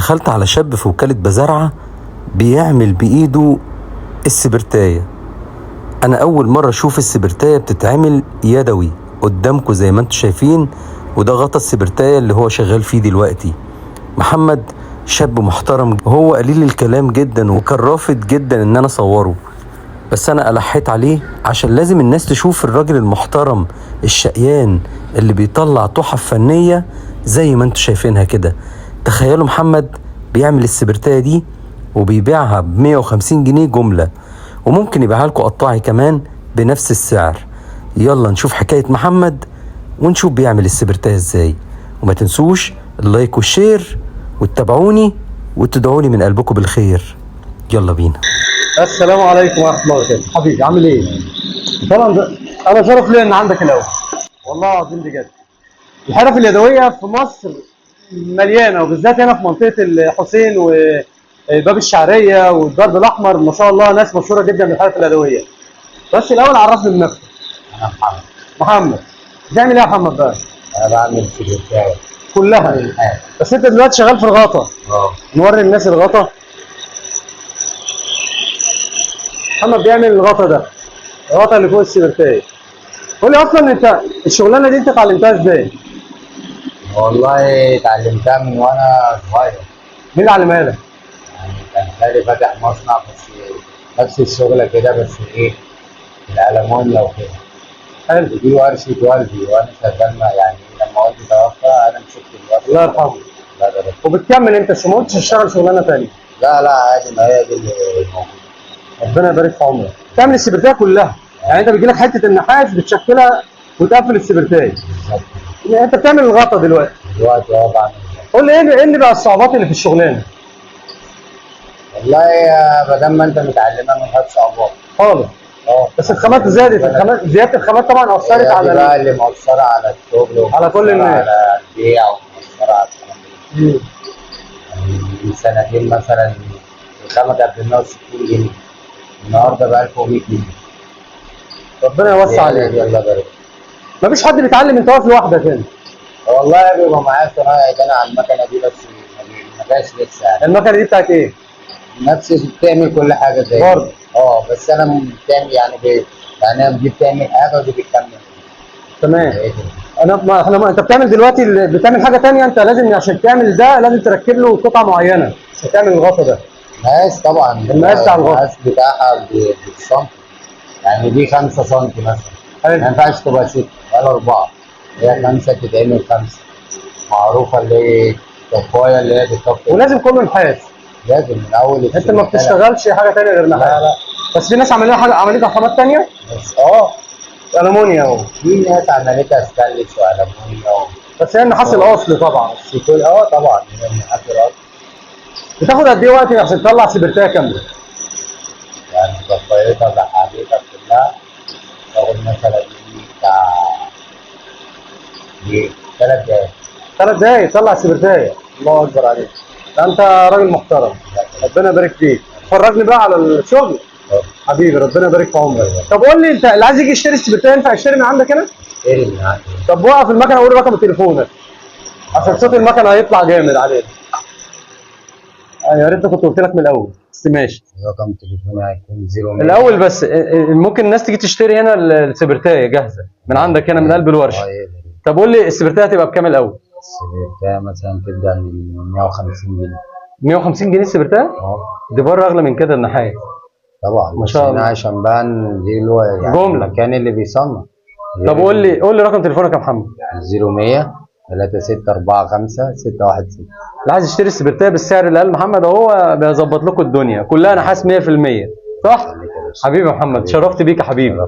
دخلت على شاب في وكالة بزرعة بيعمل بإيده السبرتاية. أنا أول مرة أشوف السبرتاية بتتعمل يدوي قدامكم زي ما انتم شايفين، وده غطا السبرتاية اللي هو شغال فيه دلوقتي. محمد شاب محترم، وهو قليل الكلام جدا وكان رافض جدا ان انا اصوره، بس انا ألحيت عليه عشان لازم الناس تشوف الراجل المحترم الشقيان اللي بيطلع تحف فنية زي ما انتم شايفينها كده. تخيلوا محمد بيعمل السبرتاية دي وبيبيعها ب150 جنيه جملة، وممكن يبيعها لكم قطاعي كمان بنفس السعر. يلا نشوف حكاية محمد ونشوف بيعمل السبرتاية ازاي. وما تنسوش اللايك والشير وتتابعوني وتدعوني من قلبكم بالخير. يلا بينا. السلام عليكم ورحمه الله وبركاته. حبيبي عامل ايه؟ طبعا انا شرف لي ان عندك الاول، والله العظيم بجد. الحرف اليدويه في مصر مليانه، وبالذات هنا في منطقه الحسين وباب الشعريه والدرب الاحمر، ما شاء الله ناس مشهوره جدا بالحرف اليدويه. بس الاول عرفني بنفسك. انا محمد. محمد بتعمل ايه يا محمد بقى؟ انا بعمل سبرتاية كلها. بس انت دلوقتي شغال في الغطا. نوري الناس الغطا. محمد بيعمل الغطا ده، الغطا اللي فوق السبرتاية. قول لي اصلا انت الشغلانه دي انت اتعلمتها ازاي؟ والله اتعلمتها من وانا صغير. مين اللي علمها لك؟ يعني كان خالي فاتح مصنع، بس نفس الشغله كده، بس ايه، الالمونيا وكده. حلو. دي ورشه والدي وانا شغال يعني لما والدي توفى انا مسكت الورشه. الله يرحمه. لا ده. وبتكمل انت ما قلتش تشتغل شغلانه ثانيه؟ لا عادي، ما هي دي اللي موجوده. ربنا يبارك في عمرك. تعمل السبرتايه كلها، يعني انت بيجي لك حته النحاس بتشكلها وتقفل السبرتايه. بالظبط. يعني انت بتعمل الغطا دلوقتي. بعمل كده. قول لي ايه اللي بقى الصعوبات اللي في الشغلانه؟ والله ما دام ما انت متعلمها من غير صعوبات خالص. بس الخامات زادت، زياده الخامات طبعا اثرت على بقى اللي مؤثره على الشغل على كل الناس، على البيع، ومؤثره على الكلام ده. من سنتين مثلا الخامه كانت ب 160 جنيه، النهارده بقى 1100 جنيه. ربنا يوسع عليك. الله يبارك. مفيش حد بيتعلم، انت واقف لوحدك هنا. والله بيبقى معايا صنايعي تاني على المكنه دي، بس ما جاش لسه يعني. المكنه دي بتاعت ايه؟ نفس بتعمل كل حاجه زي برضه. بس انا بتعمل يعني دي بتعمل حاجه ودي بتكمل. تمام. انت بتعمل دلوقتي بتعمل حاجه ثانيه. انت لازم عشان تعمل ده لازم تركب له قطعه معينه عشان تعمل الغطا ده. مقاس طبعا. المقاس بتاع الغطا. المقاس بتاعها بالسنتي، يعني دي 5 سم مثلا. ما ينفعش تبقى 6 ولا 4، هي 5 تتعمل 5. معروفه اللي هي الطفايه اللي هي بتطفي، ولازم كله نحاس. لازم من اول. انت ما بتشتغلش حاجه ثانيه غير نحاس؟ لا. بس في ناس عملتها خامات ثانيه؟ بس الومنيا اهو. في ناس عملتها ستانلس والومنيا بس هي النحاس الاصلي طبعا. السيكول طبعا هي النحاس الاصلي. بتاخد قد ايه وقت عشان تطلع سبرتايه كامله؟ يعني طفايتها بحاجتها كلها تاخد مثلا بتاع 3 دقايق. 3 دقايق تطلع سبرتايه. الله اكبر عليك، ده انت راجل محترم. ربنا يبارك فيك. فرجني بقى على الشغل. حبيبي ربنا يبارك في عمرك. طب قول لي، انت اللي عايز يجي يشتري السبرتايه ينفع يشتري من عندك هنا؟ اشتري من عندي. طب وقف المكنه وقول رقم تليفونك عشان صوت المكنه هيطلع جامد عليك. يا ريت كنت قلت لك من الاول، بس ماشي. رقم تليفوني هيكون 0 الاول. بس ممكن الناس تيجي تشتري هنا السبرتايه جاهزه من عندك هنا من قلب الورشه. طب قول لي السبرتايه هتبقى بكام الاول؟ السبرتايه مثلا تبدا من 150 جنيه. 150 جنيه السبرتايه؟ دي بره اغلى من كده النحاس. طبعا ما شاء الله. عشان بقى دي اللي هو يعني جمله المكان اللي بيصنع. طب قول لي رقم تليفونك يا محمد. 0100 3645 616. اللي عايز يشتري السبرتايه بالسعر اللي قال محمد اهو بيظبط لكم الدنيا كلها نحاس 100%. صح؟ حبيبي محمد، شرفت بيك يا حبيبي.